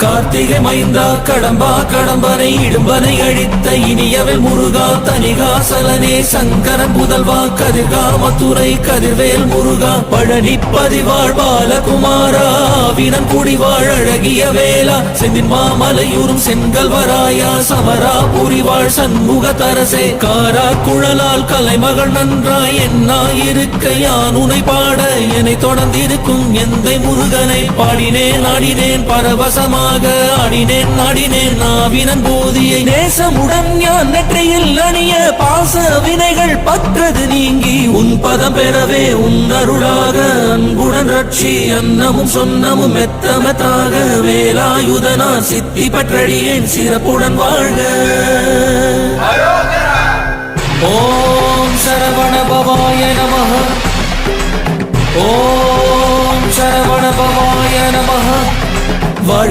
கார்த்திகை மைந்தா கடம்பா கடம்பனை இடும்பனை அழித்த இனியவள் முருகா தனிகாசலனே சங்கரன் புதல்வா கதிர்கா மத்துரை கதிர்வேல் முருகா பழனி பதிவாழ் பாலகுமாரா வினன் குடிவாழ் அழகிய வேளா செந்தின் மாமலையூரும் செங்கல்வராயா சமரா புரிவாழ் சண்முக தரசே காரா குழலால் கலைமகள் நன்றாய் என்னாயிருக்க யான் உனை பாட என்னை தொடர்ந்திருக்கும் எந்தை முருகனை பாடினேன் ஆடினேன் பரவசமாக ஆடினேன் நாடினேன் நாவினன் போதியை நேசமுடன் யான் நெற்றியில் அணிய பாச வினைகள் பற்றது நீங்கி உன் பதம் பெறவே உன் அருளாக அன்புடன் ரட்சி அன்னமும் சொன்னமும் மெத்தமத்தாக வேலாயுதனா சித்தி பற்றடியேன் சிறப்புடன் வாழ்க. ஓம் சரவண பவாய நமஹ. ஓம் சரவண பவாய நமஹ. வாழ்க